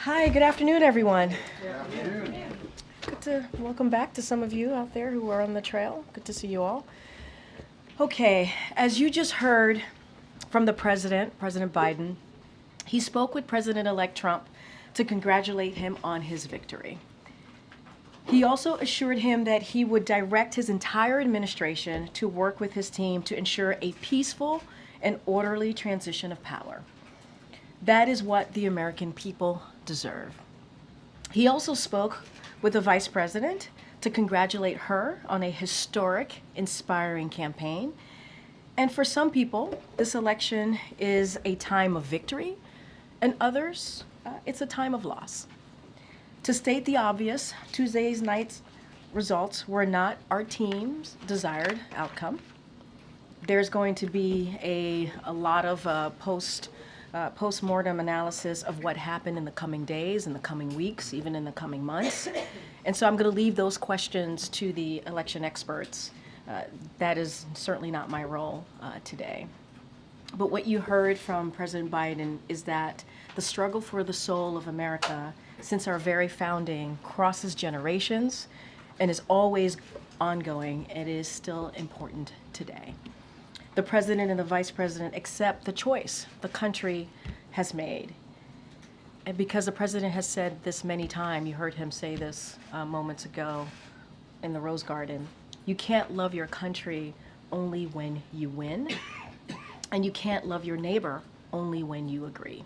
Hi, good afternoon, everyone. Good to welcome back to some of you out there who are on the trail. Good to see you all. Okay, as you just heard from the President Biden, he spoke with President-elect Trump to congratulate him on his victory. He also assured him that he would direct his entire administration to work with his team to ensure a peaceful and orderly transition of power. That is what the American people deserve. He also spoke with the Vice President to congratulate her on a historic, inspiring campaign. And for some people, this election is a time of victory, and others, it's a time of loss. To state the obvious, Tuesday's night's results were not our team's desired outcome. There's going to be a lot of post-mortem analysis of what happened in the coming days, in the coming weeks, even in the coming months. And so I'm going to leave those questions to the election experts. That is certainly not my role today. But what you heard from President Biden is that the struggle for the soul of America since our very founding crosses generations and is always ongoing and is still important today. The President and the Vice President accept the choice the country has made. And because the President has said this many times, you heard him say this moments ago in the Rose Garden, you can't love your country only when you win, and you can't love your neighbor only when you agree.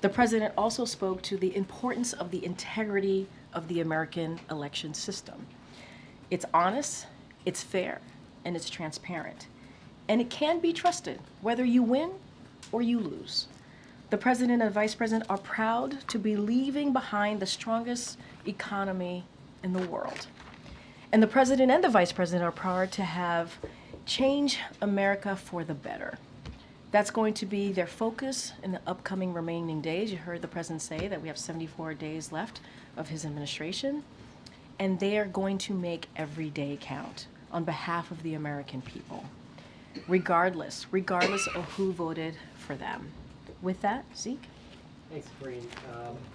The President also spoke to the importance of the integrity of the American election system. It's honest, it's fair, and it's transparent. And it can be trusted, whether you win or you lose. The President and Vice President are proud to be leaving behind the strongest economy in the world. And the President and the Vice President are proud to have changed America for the better. That's going to be their focus in the upcoming remaining days. You heard the President say that we have 74 days left of his administration, and they are going to make every day count on behalf of the American people, regardless of who voted for them. With that, Zeke? Thanks, Karine.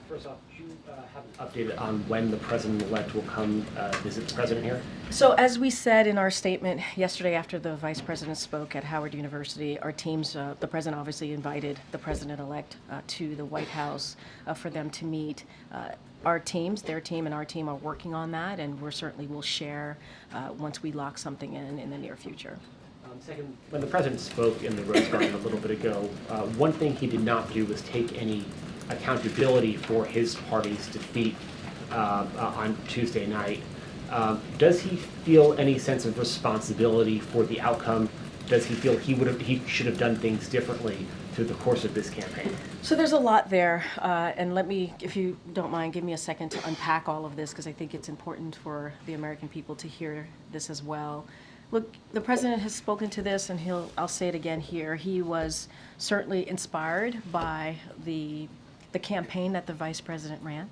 First off, do you have an update on when the President-elect will come visit the President here? So as we said in our statement yesterday after the Vice President spoke at Howard University, our teams, the President obviously invited the President-elect to the White House for them to meet. Our teams, their team and our team are working on that, and we certainly will share once we lock something in the near future. Second, when the President spoke in the Rose Garden a little bit ago, one thing he did not do was take any accountability for his party's defeat on Tuesday night. Does he feel any sense of responsibility for the outcome? Does he feel he should have done things differently through the course of this campaign? So there's a lot there, and let me, if you don't mind, give me a second to unpack all of this, because I think it's important for the American people to hear this as well. Look, the President has spoken to this, and I'll say it again here. He was certainly inspired by the campaign that the Vice President ran.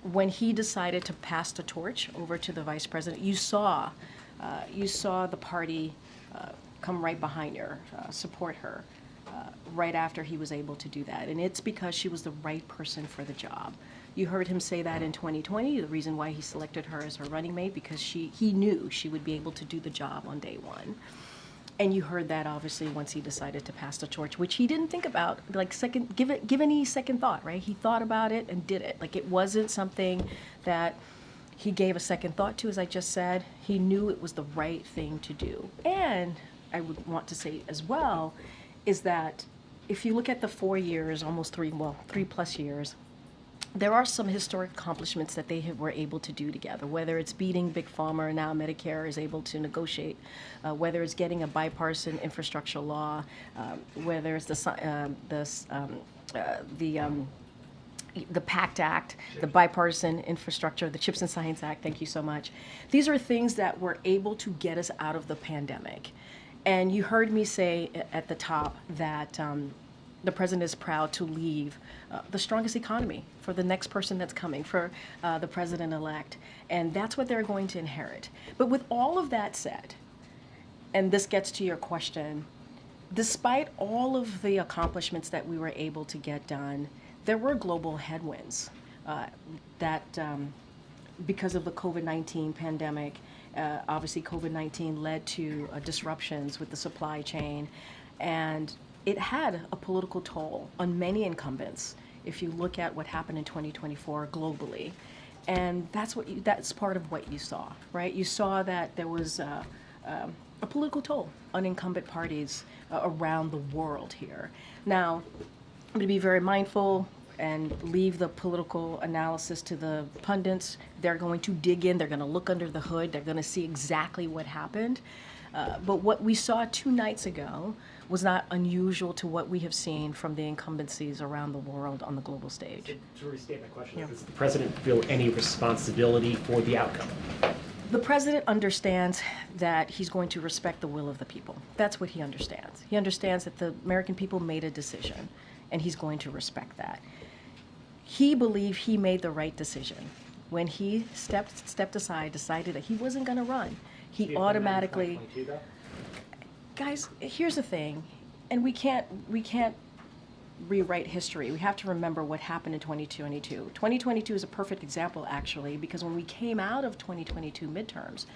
When he decided to pass the torch over to the Vice President, you saw the party come right behind her, support her, right after he was able to do that. And it's because she was the right person for the job. You heard him say that in 2020, the reason why he selected her as her running mate, because he knew she would be able to do the job on day one. And you heard that obviously once he decided to pass the torch, which he didn't think about, like give any second thought, right? He thought about it and did it. Like, it wasn't something that he gave a second thought to, as I just said. He knew it was the right thing to do. And I would want to say as well, is that if you look at the 4 years, almost 3+ years, there are some historic accomplishments that they were able to do together, whether it's beating Big Pharma, and now Medicare is able to negotiate, whether it's getting a bipartisan infrastructure law, whether it's the PACT Act, the Bipartisan Infrastructure, the CHIPS and Science Act, thank you so much. These are things that were able to get us out of the pandemic. And you heard me say at the top that the President is proud to leave the strongest economy for the next person that's coming, for the President-elect. And that's what they're going to inherit. But with all of that said, and this gets to your question, despite all of the accomplishments that we were able to get done, there were global headwinds that because of the COVID-19 pandemic, obviously COVID-19 led to disruptions with the supply chain, and it had a political toll on many incumbents if you look at what happened in 2024 globally. And that's part of what you saw, right? You saw that there was a political toll on incumbent parties around the world here. Now, I'm going to be very mindful and leave the political analysis to the pundits. They're going to dig in, they're going to look under the hood, they're going to see exactly what happened. But what we saw 2 nights ago was not unusual to what we have seen from the incumbencies around the world on the global stage. To restate my question, does the president feel any responsibility for the outcome? The president understands that he's going to respect the will of the people. That's what he understands. He understands that the American people made a decision, and he's going to respect that. He believed he made the right decision. When he stepped aside, decided that he wasn't going to run, he automatically... Guys, here's the thing, and we can't rewrite history. We have to remember what happened in 2022. 2022 is a perfect example, actually, because when we came out of 2022 midterms,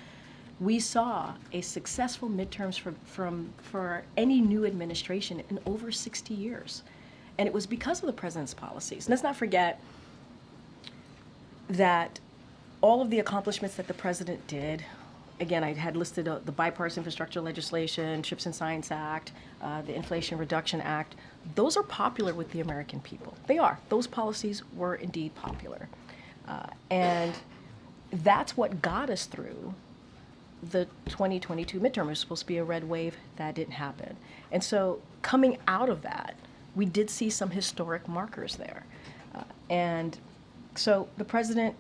we saw a successful midterms for any new administration in over 60 years. And it was because of the president's policies. Let's not forget that all of the accomplishments that the president did, again, I had listed the bipartisan infrastructure legislation, CHIPS and Science Act, the Inflation Reduction Act. Those are popular with the American people. They are. Those policies were indeed popular. And that's what got us through the 2022 midterm. It was supposed to be a red wave. That didn't happen. And so coming out of that, we did see some historic markers there. And so the president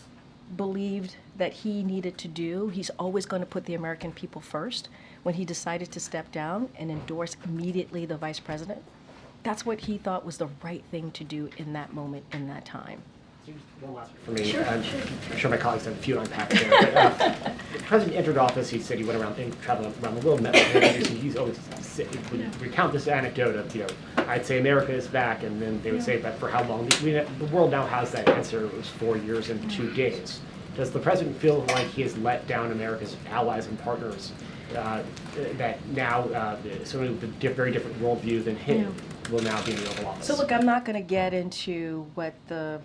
believed that he needed to do. He's always going to put the American people first. When he decided to step down and endorse immediately the vice president, that's what he thought was the right thing to do in that moment, in that time. One last one for me. I'm sure my colleagues have a few to unpack there. But, the president entered office, he said he went around, traveling around the world, met with leaders, and he's always would recount this anecdote of, I'd say America is back, and then they would say, but for how long? The world now has that answer. It was 4 years and 2 days. Does the president feel like he has let down America's allies and partners, that now sort of the very different worldview than him will now be in the Oval Office? So look, I'm not going to get into what the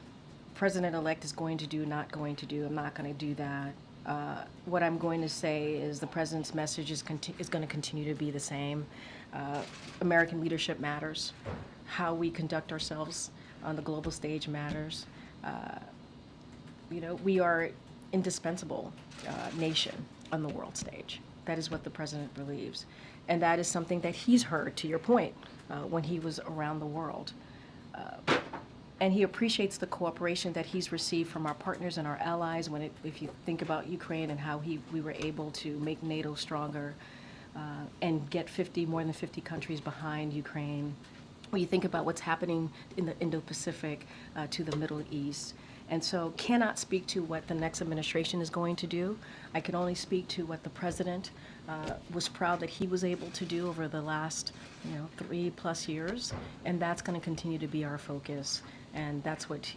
president-elect is going to do, not going to do. I'm not going to do that. What I'm going to say is the president's message is going to continue to be the same. American leadership matters. How we conduct ourselves on the global stage matters. We are indispensable nation on the world stage. That is what the president believes. And that is something that he's heard, to your point, when he was around the world. And he appreciates the cooperation that he's received from our partners and our allies. If you think about Ukraine and how we were able to make NATO stronger and get more than 50 countries behind Ukraine. When you think about what's happening in the Indo-Pacific to the Middle East. And so cannot speak to what the next administration is going to do. I can only speak to what the president was proud that he was able to do over the last 3+ years. And that's going to continue to be our focus. And that's what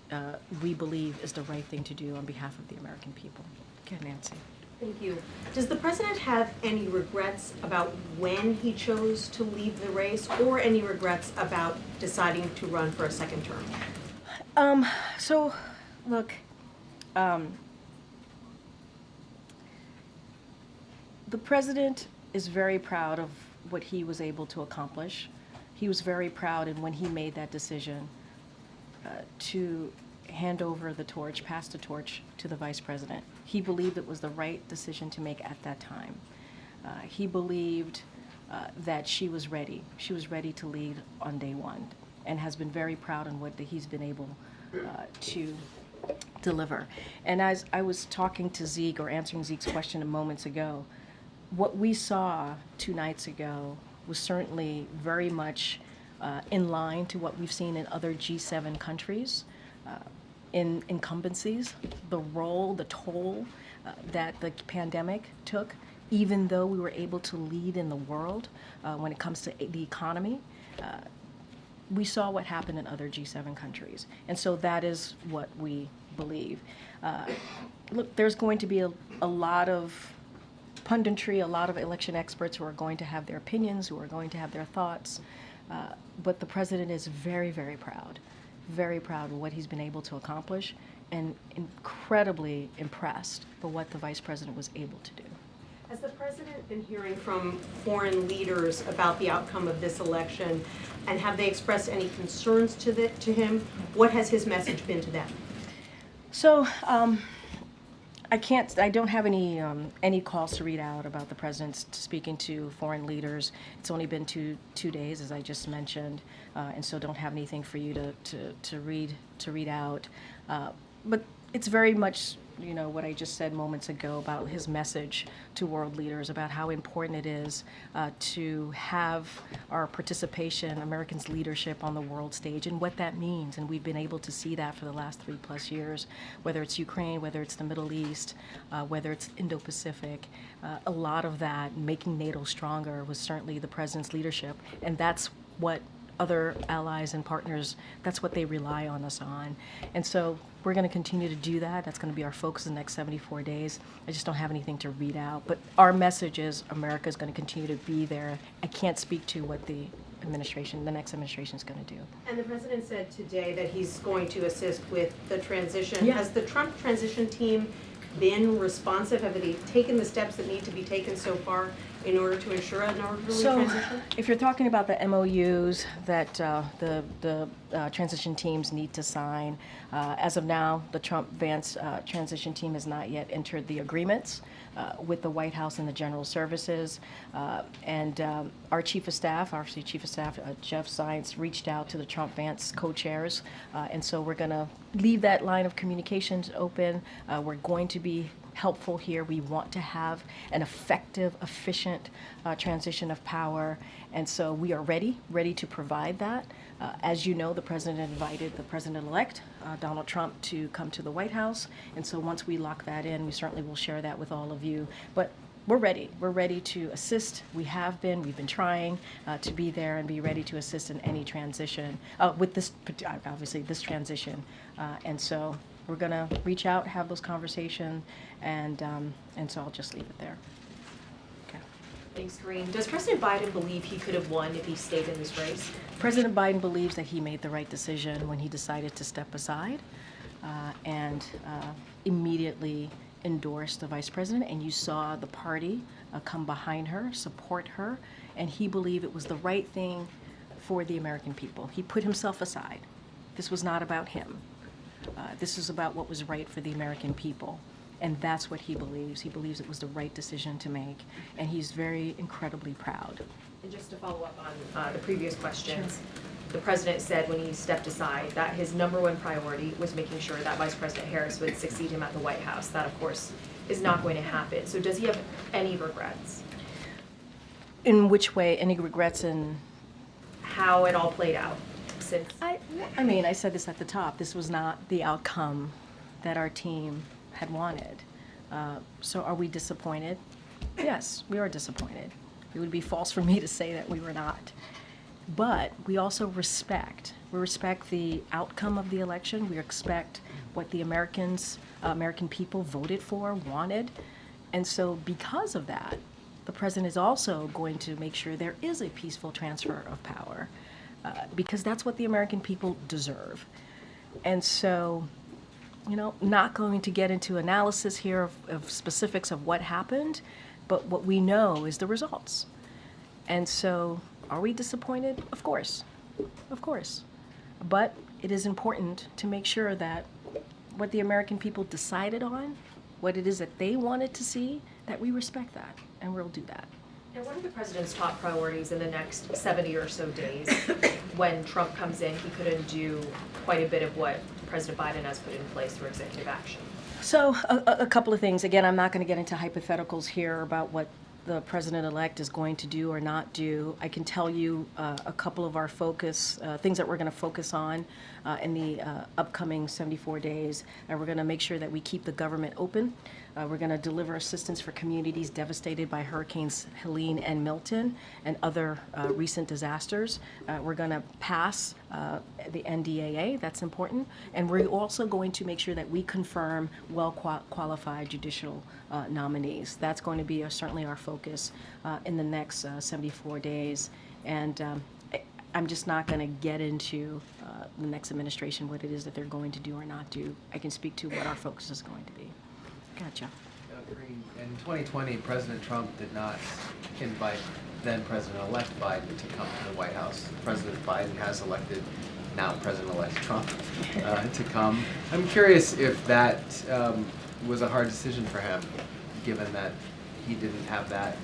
we believe is the right thing to do on behalf of the American people. Okay, Nancy. Thank you. Does the president have any regrets about when he chose to leave the race, or any regrets about deciding to run for a second term? So, look, the president is very proud of what he was able to accomplish. He was very proud when he made that decision to hand over the torch, pass the torch to the vice president. He believed it was the right decision to make at that time. He believed that she was ready. She was ready to lead on day one, and has been very proud on what he's been able to deliver. And as I was talking to Zeke, or answering Zeke's question moments ago, what we saw 2 nights ago was certainly very much in line to what we've seen in other G7 countries, in incumbencies, the role, the toll that the pandemic took, even though we were able to lead in the world when it comes to the economy. we saw what happened in other G7 countries. And so that is what we believe. Look, there's going to be a lot of punditry, a lot of election experts who are going to have their opinions, who are going to have their thoughts. But the president is very, very proud of what he's been able to accomplish, and incredibly impressed by what the vice president was able to do. Has the president been hearing from foreign leaders about the outcome of this election, and have they expressed any concerns to him? What has his message been to them? So I don't have any calls to read out about the president speaking to foreign leaders. It's only been two days, as I just mentioned, and so don't have anything for you to read out. But it's very much, what I just said moments ago about his message to world leaders about how important it is to have our participation, Americans' leadership on the world stage, and what that means. And we've been able to see that for the last 3+ years, whether it's Ukraine, whether it's the Middle East, whether it's Indo-Pacific. A lot of that, making NATO stronger, was certainly the president's leadership, and that's what other allies and partners, that's what they rely on us on. And so we're going to continue to do that. That's going to be our focus in the next 74 days. I just don't have anything to read out. But our message is America is going to continue to be there. I can't speak to what the next administration is going to do. And the president said today that he's going to assist with the transition. Yeah. Has the Trump transition team been responsive? Have they taken the steps that need to be taken so far in order to ensure an orderly transition? If you're talking about the MOUs that the transition teams need to sign, as of now, the Trump-Vance transition team has not yet entered the agreements with the White House and the General Services. And our Chief of Staff, Jeff Zients, reached out to the Trump-Vance co-chairs. And so we're going to leave that line of communications open. We're going to be helpful here. We want to have an effective, efficient transition of power, and so we are ready to provide that. As you know, the president invited the president-elect, Donald Trump, to come to the White House, and so once we lock that in, we certainly will share that with all of you. But we're ready. We're ready to assist. We've been trying to be there and be ready to assist in any transition, with this, obviously, this transition. And so we're going to reach out, have those conversations, and so I'll just leave it there. Okay. Thanks, Karine. Does President Biden believe he could have won if he stayed in this race? President Biden believes that he made the right decision when he decided to step aside and immediately endorsed the vice president, and you saw the party come behind her, support her, and he believed it was the right thing for the American people. He put himself aside. This was not about him. This is about what was right for the American people, and that's what he believes. He believes it was the right decision to make, and he's very incredibly proud. And just to follow up on the previous questions, the president said when he stepped aside that his #1 priority was making sure that Vice President Harris would succeed him at the White House. That, of course, is not going to happen. So does he have any regrets? In which way? Any regrets in how it all played out? Since I mean, I said this at the top. This was not the outcome that our team had wanted. So are we disappointed? Yes, we are disappointed. It would be false for me to say that we were not. But we also respect. We respect the outcome of the election. We respect what the American people voted for, wanted. And so because of that, the president is also going to make sure there is a peaceful transfer of power. Because that's what the American people deserve. And so, not going to get into analysis here of specifics of what happened, but what we know is the results. And so, are we disappointed? Of course. Of course. But it is important to make sure that what the American people decided on, what it is that they wanted to see, that we respect that, and we'll do that. And what are the president's top priorities in the next 70 or so days? When Trump comes in, he couldn't do quite a bit of what President Biden has put in place through executive action. So a couple of things. Again, I'm not going to get into hypotheticals here about what the president-elect is going to do or not do. I can tell you a couple of our things that we're going to focus on in the upcoming 74 days. And we're going to make sure that we keep the government open. We're going to deliver assistance for communities devastated by Hurricanes Helene and Milton and other recent disasters. We're going to pass the NDAA, that's important. And we're also going to make sure that we confirm well-qualified judicial nominees. That's going to be certainly our focus in the next 74 days. And I'm just not going to get into the next administration, what it is that they're going to do or not do. I can speak to what our focus is going to be. Gotcha. Karine, in 2020, President Trump did not invite then President-elect Biden to come to the White House. President Biden has elected now President-elect Trump to come. I'm curious if that was a hard decision for him, given that he didn't have that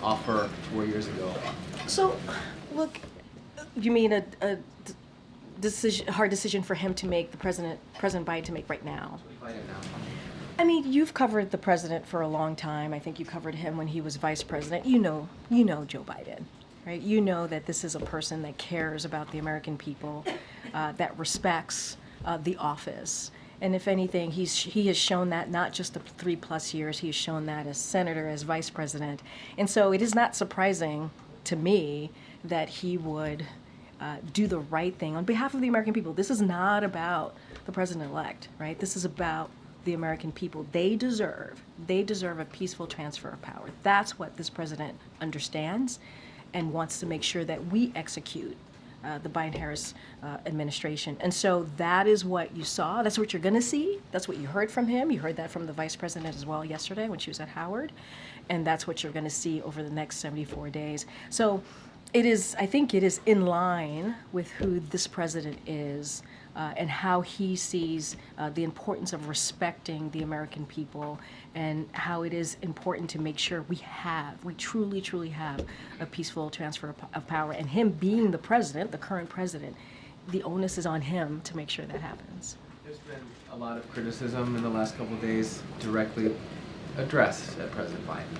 offer 4 years ago. So, look, you mean a hard decision for him to make, President Biden to make right now? I mean, you've covered the president for a long time. I think you covered him when he was vice president. You know Joe Biden, right? You know that this is a person that cares about the American people, that respects the office. And if anything, he has shown that not just the 3+ years, he has shown that as senator, as vice president. And so it is not surprising to me that he would do the right thing on behalf of the American people. This is not about the president-elect, right? This is about the American people. They deserve a peaceful transfer of power. That's what this president understands and wants to make sure that we execute the Biden-Harris administration. And so that is what you saw. That's what you're going to see. That's what you heard from him. You heard that from the vice president as well yesterday when she was at Howard. And that's what you're going to see over the next 74 days. So I think it is in line with who this president is and how he sees the importance of respecting the American people and how it is important to make sure we truly have a peaceful transfer of power. And him being the president, the current president, the onus is on him to make sure that happens. There's been a lot of criticism in the last couple of days directly addressed at President Biden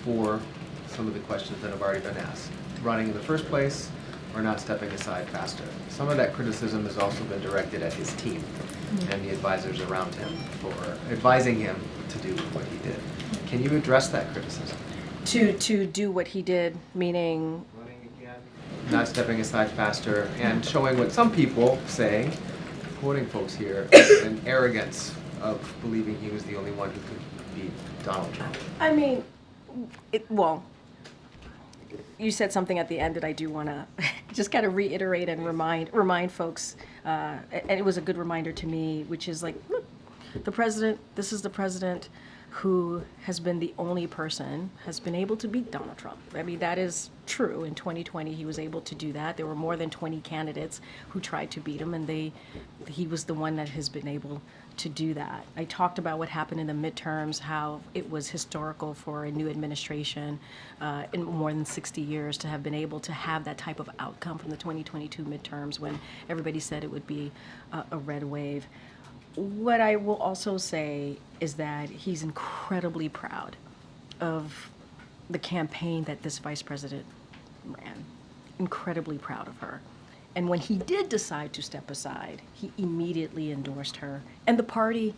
for some of the questions that have already been asked. Running in the first place, or not stepping aside faster. Some of that criticism has also been directed at his team and the advisors around him for advising him to do what he did. Can you address that criticism? To do what he did, meaning? Running again, not stepping aside faster, and showing what some people say, quoting folks here, an arrogance of believing he was the only one who could beat Donald Trump. I mean, you said something at the end that I do want to just kind of reiterate and remind folks, and it was a good reminder to me, which is like, look, this is the president who has been the only person has been able to beat Donald Trump. I mean, that is true. In 2020, he was able to do that. There were more than 20 candidates who tried to beat him, and he was the one that has been able to do that. I talked about what happened in the midterms, how it was historical for a new administration in more than 60 years to have been able to have that type of outcome from the 2022 midterms when everybody said it would be a red wave. What I will also say is that he's incredibly proud of the campaign that this vice president ran. Incredibly proud of her. And when he did decide to step aside, he immediately endorsed her, and the party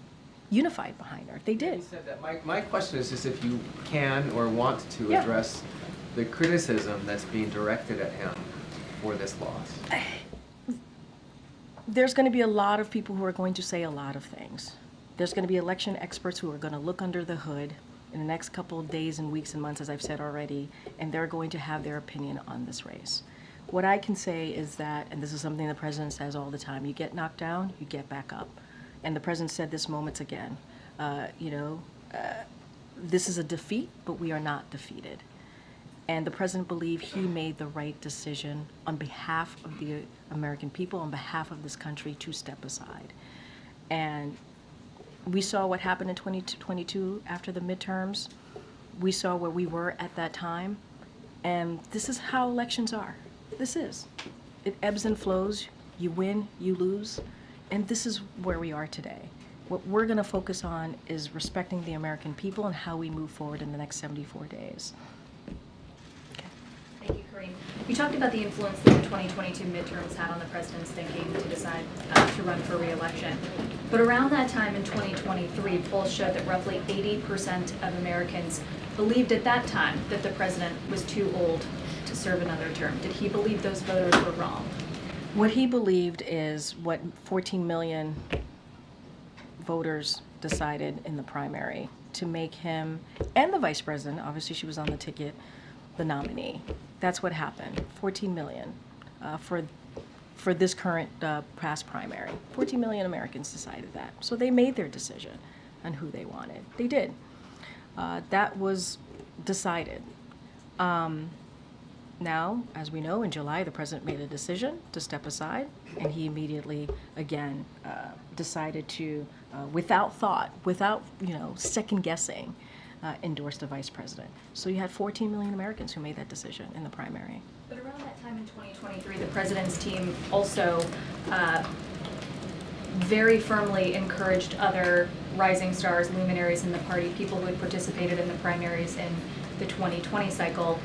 unified behind her. They did. He said that. My question is just if you can or want to Yeah. address the criticism that's being directed at him for this loss. There's going to be a lot of people who are going to say a lot of things. There's going to be election experts who are going to look under the hood in the next couple of days and weeks and months, as I've said already, and they're going to have their opinion on this race. What I can say is that, and this is something the president says all the time, you get knocked down, you get back up. And the president said this moments again. This is a defeat, but we are not defeated. And the president believed he made the right decision on behalf of the American people, on behalf of this country, to step aside. And we saw what happened in 2022 after the midterms. We saw where we were at that time. And this is how elections are. This is. It ebbs and flows. You win, you lose. And this is where we are today. What we're going to focus on is respecting the American people and how we move forward in the next 74 days. Thank you, Karine. You talked about the influence that the 2022 midterms had on the president's thinking to decide to run for re-election. But around that time in 2023, polls showed that roughly 80% of Americans believed at that time that the president was too old to serve another term. Did he believe those voters were wrong? What he believed is what 14 million voters decided in the primary, to make him and the vice president, obviously she was on the ticket, the nominee. That's what happened. 14 million for this current past primary. 14 million Americans decided that. So they made their decision on who they wanted. They did. That was decided. Now, as we know, in July, the president made a decision to step aside, and he immediately, again, decided to, without thought, without, second guessing, endorse the vice president. So you had 14 million Americans who made that decision in the primary. But around that time in 2023, the president's team also very firmly encouraged other rising stars, luminaries in the party, people who had participated in the primaries in the 2020 cycle,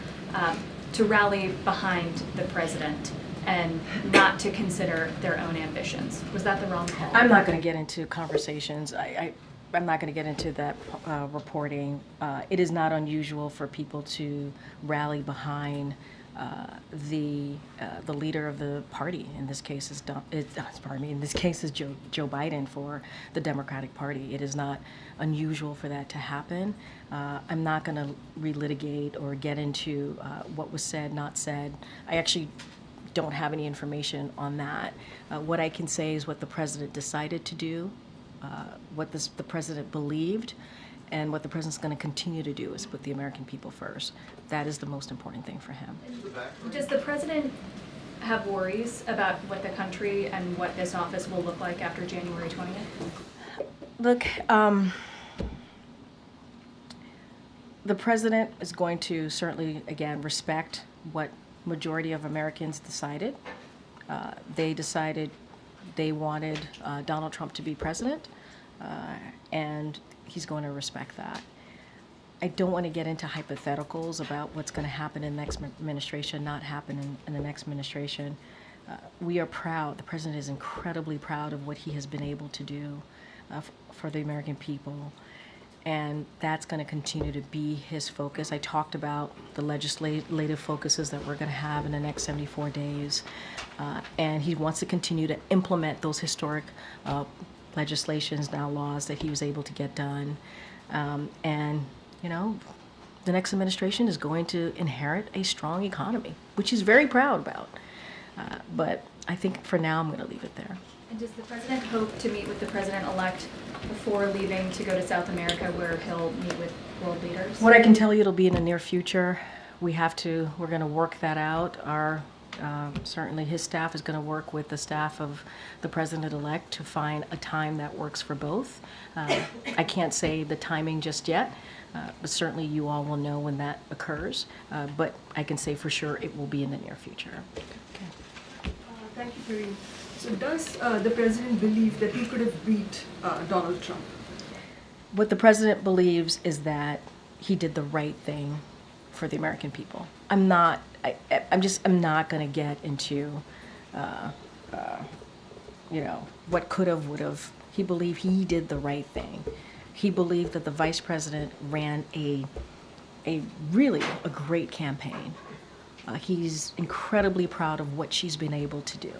to rally behind the president and not to consider their own ambitions. Was that the wrong call? I'm not going to get into conversations. I'm not going to get into that reporting. It is not unusual for people to rally behind the leader of the party. In this case is in this case is Joe Biden for the Democratic Party. It is not unusual for that to happen. I'm not going to relitigate or get into what was said, not said. I actually don't have any information on that. What I can say is what the president decided to do, what the president believed, and what the president's going to continue to do is put the American people first. That is the most important thing for him. Does the president have worries about what the country and what this office will look like after January 20th? Look, the president is going to certainly, again, respect what majority of Americans decided. They decided they wanted Donald Trump to be president, and he's going to respect that. I don't want to get into hypotheticals about what's going to happen in the next administration, not happen in the next administration. We are proud. The president is incredibly proud of what he has been able to do for the American people. And that's going to continue to be his focus. I talked about the legislative focuses that we're going to have in the next 74 days. And he wants to continue to implement those historic legislations, now laws, that he was able to get done. And, the next administration is going to inherit a strong economy, which he's very proud about. But I think for now I'm going to leave it there. And does the president hope to meet with the president-elect before leaving to go to South America, where he'll meet with world leaders? What I can tell you, it'll be in the near future. We're going to work that out. Certainly his staff is going to work with the staff of the president-elect to find a time that works for both. I can't say the timing just yet, but certainly you all will know when that occurs. But I can say for sure it will be in the near future. Okay. Thank you, Karine. So does the president believe that he could have beat Donald Trump? What the president believes is that he did the right thing for the American people. I'm not going to get into, what could have, would have. He believed he did the right thing. He believed that the vice president ran a great campaign. He's incredibly proud of what she's been able to do,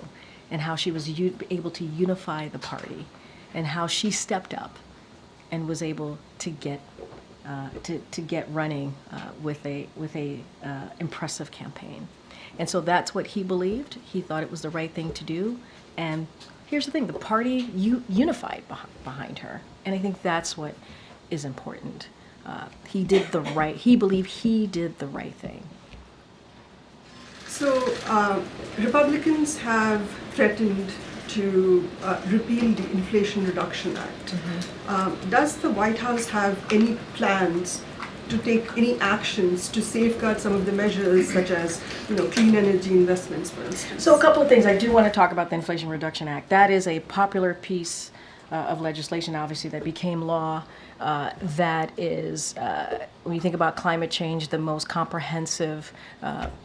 and how she was able to unify the party, and how she stepped up and was able to get running with a impressive campaign. And so that's what he believed. He thought it was the right thing to do. And here's the thing, the party unified behind her. And I think that's what is important. He believed he did the right thing. So Republicans have threatened to repeal the Inflation Reduction Act. Mm-hmm. Does the White House have any plans to take any actions to safeguard some of the measures, such as clean energy investments, for instance? So a couple of things. I do want to talk about the Inflation Reduction Act. That is a popular piece of legislation, obviously, that became law that is, when you think about climate change, the most comprehensive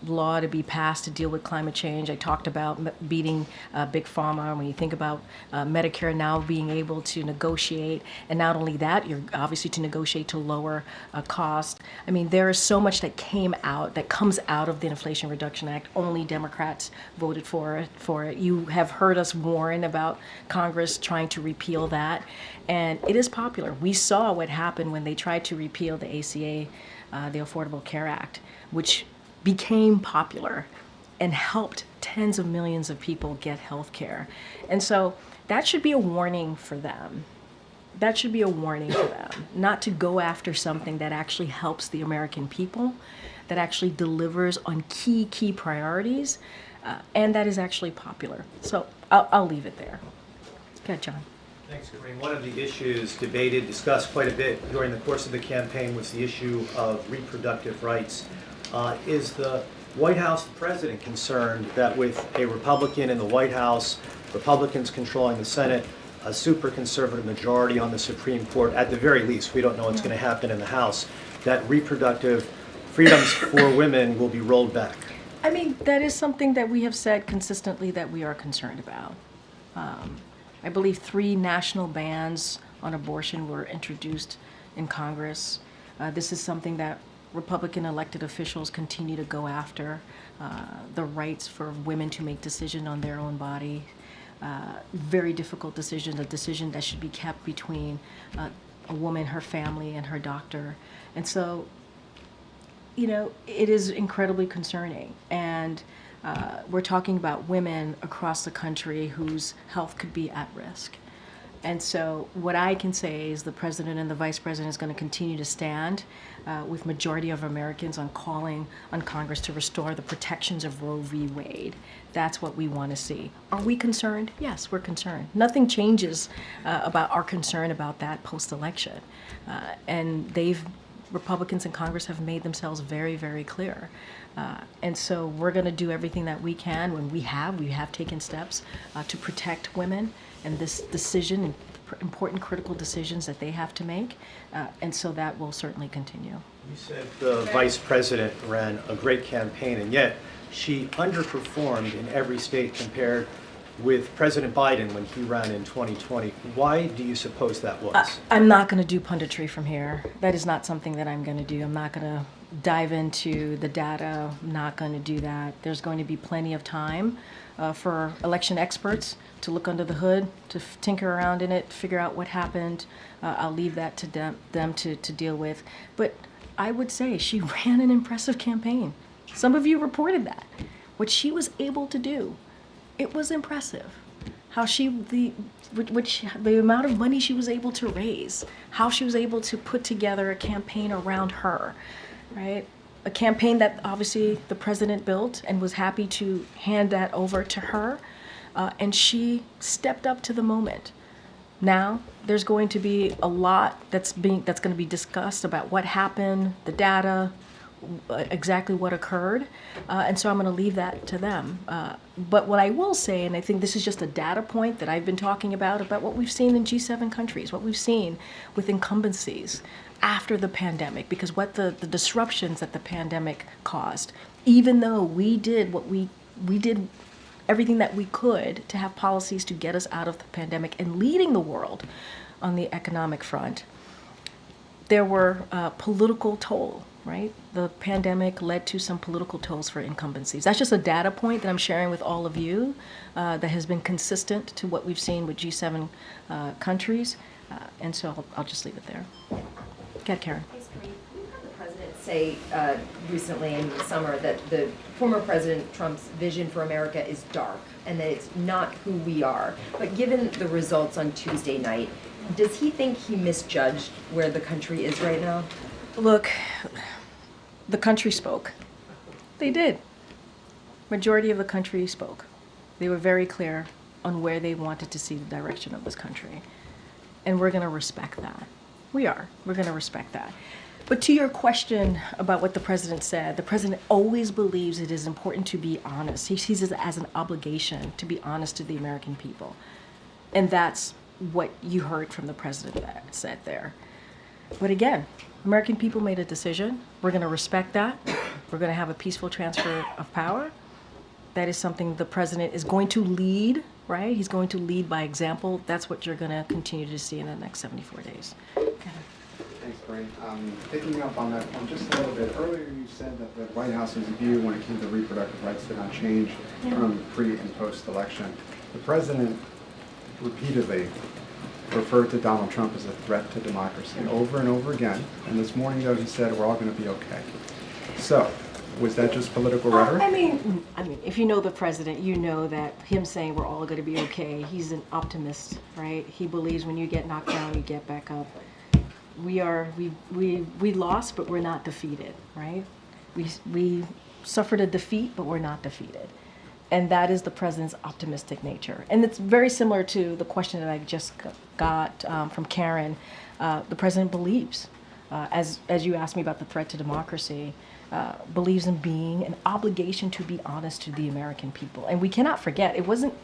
law to be passed to deal with climate change. I talked about beating Big Pharma. When you think about Medicare now being able to negotiate, and not only that, you're obviously to negotiate to lower cost. I mean, there is so much that comes out of the Inflation Reduction Act. Only Democrats voted for it. You have heard us warn about Congress trying to repeal that, and it is popular. We saw what happened when they tried to repeal the ACA, the Affordable Care Act, which became popular and helped tens of millions of people get health care. And so that should be a warning for them. That should be a warning for them, not to go after something that actually helps the American people, that actually delivers on key priorities, and that is actually popular. So I'll leave it there. Go ahead, John. Thanks, Karine. One of the issues debated, discussed quite a bit during the course of the campaign was the issue of reproductive rights. Is the White House, the president, concerned that with a Republican in the White House, Republicans controlling the Senate, a super conservative majority on the Supreme Court, at the very least, we don't know what's going to happen in the House, that reproductive freedoms for women will be rolled back? I mean, that is something that we have said consistently that we are concerned about. I believe 3 national bans on abortion were introduced in Congress. This is something that Republican elected officials continue to go after, the rights for women to make decisions on their own body. Very difficult decision, a decision that should be kept between a woman, her family, and her doctor. And so, you know, it is incredibly concerning. And we're talking about women across the country whose health could be at risk. And so what I can say is the president and the vice president is going to continue to stand with majority of Americans on calling on Congress to restore the protections of Roe v. Wade. That's what we want to see. Are we concerned? Yes, we're concerned. Nothing changes about our concern about that post-election. And Republicans in Congress have made themselves very clear. And so we're going to do everything that we can when we have taken steps to protect women and this decision, important critical decisions that they have to make. And so that will certainly continue. You said the vice president ran a great campaign, and yet she underperformed in every state compared with President Biden when he ran in 2020. Why do you suppose that was? I'm not going to do punditry from here. That is not something that I'm going to do. I'm not going to dive into the data. I'm not going to do that. There's going to be plenty of time for election experts to look under the hood, to tinker around in it, figure out what happened. I'll leave that to them to deal with. But I would say she ran an impressive campaign. Some of you reported that. What she was able to do, it was impressive. How the amount of money she was able to raise, how she was able to put together a campaign around her, right? A campaign that obviously the president built and was happy to hand that over to her, and she stepped up to the moment. Now there's going to be a lot that's going to be discussed about what happened, the data, exactly what occurred, and so I'm going to leave that to them. But what I will say, and I think this is just a data point that I've been talking about what we've seen in G7 countries, what we've seen with incumbencies after the pandemic, because what the disruptions that the pandemic caused, even though we did everything that we could to have policies to get us out of the pandemic and leading the world on the economic front, there were political toll, right? The pandemic led to some political tolls for incumbencies. That's just a data point that I'm sharing with all of you that has been consistent to what we've seen with G7 countries. And so I'll just leave it there. Go ahead, Karen. Thanks, Karine. We heard the president say recently in the summer that the former President Trump's vision for America is dark and that it's not who we are. But given the results on Tuesday night, does he think he misjudged where the country is right now? Look, the country spoke. They did. Majority of the country spoke. They were very clear on where they wanted to see the direction of this country. And we're going to respect that. We are. We're going to respect that. But to your question about what the president said, the president always believes it is important to be honest. He sees it as an obligation to be honest to the American people. And that's what you heard from the president that said there. But again, American people made a decision. We're going to respect that. We're going to have a peaceful transfer of power. That is something the president is going to lead, right? He's going to lead by example. That's what you're going to continue to see in the next 74 days. Thanks, Karine. Picking up on that point just a little bit, earlier you said that the White House's view when it came to reproductive rights did not change from pre and post-election. The president repeatedly referred to Donald Trump as a threat to democracy over and over again. And this morning, though, he said we're all going to be okay. So, was that just political rhetoric? I mean, if you know the president, you know that him saying we're all going to be okay, he's an optimist, right? He believes when you get knocked down, you get back up. We lost, but we're not defeated, right? We suffered a defeat, but we're not defeated. And that is the president's optimistic nature. And it's very similar to the question that I just got from Karine. The president believes, as you asked me about the threat to democracy, believes in being an obligation to be honest to the American people. And we cannot forget, it wasn't,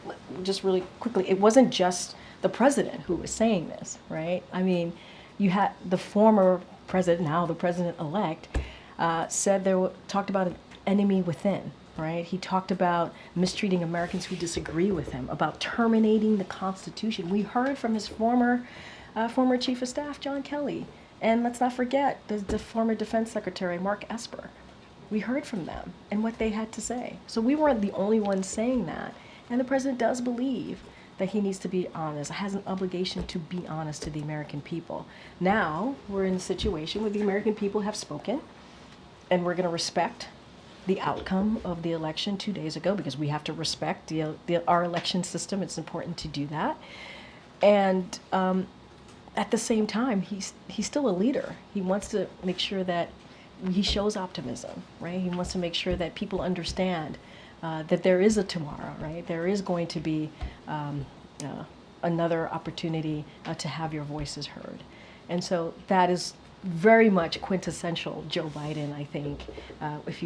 just really quickly, it wasn't just the president who was saying this, right? I mean, you had the former president, now the president-elect, talked about an enemy within, right? He talked about mistreating Americans who disagree with him, about terminating the Constitution. We heard from his former Chief of Staff, John Kelly. And let's not forget the former Defense Secretary, Mark Esper. We heard from them and what they had to say. So we weren't the only ones saying that. And the president does believe that he needs to be honest, has an obligation to be honest to the American people. Now we're in a situation where the American people have spoken, and we're going to respect the outcome of the election 2 days ago, because we have to respect our election system. It's important to do that. And at the same time, he's still a leader. He wants to make sure that he shows optimism, right? He wants to make sure that people understand that there is a tomorrow, right? There is going to be another opportunity to have your voices heard. And so that is very much quintessential Joe Biden, I think, if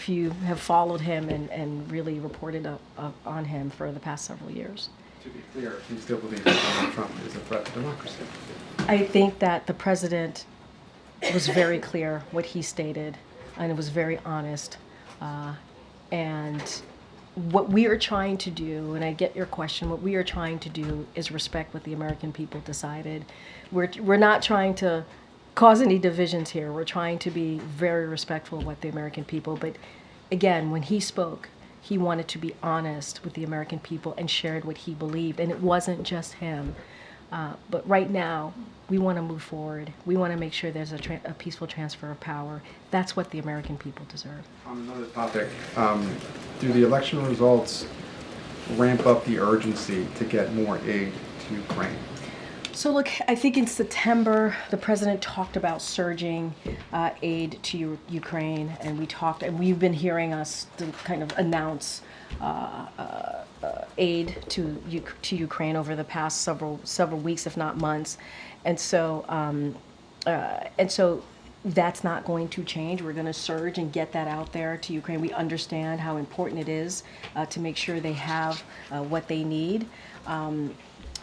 you have followed him and really reported on him for the past several years. To be clear, you still believe that Donald Trump is a threat to democracy? I think that the president was very clear what he stated, and it was very honest. And what we are trying to do, and I get your question, what we are trying to do is respect what the American people decided. We're not trying to cause any divisions here. We're trying to be very respectful of what the American people, but again, when he spoke, he wanted to be honest with the American people and shared what he believed, and it wasn't just him. But right now, we want to move forward. We want to make sure there's a peaceful transfer of power. That's what the American people deserve. On another topic, do the election results ramp up the urgency to get more aid to Ukraine? So look, I think in September, the president talked about surging aid to Ukraine, and we've been hearing us to kind of announce aid to Ukraine over the past several weeks, if not months, and so that's not going to change. We're going to surge and get that out there to Ukraine. We understand how important it is to make sure they have what they need.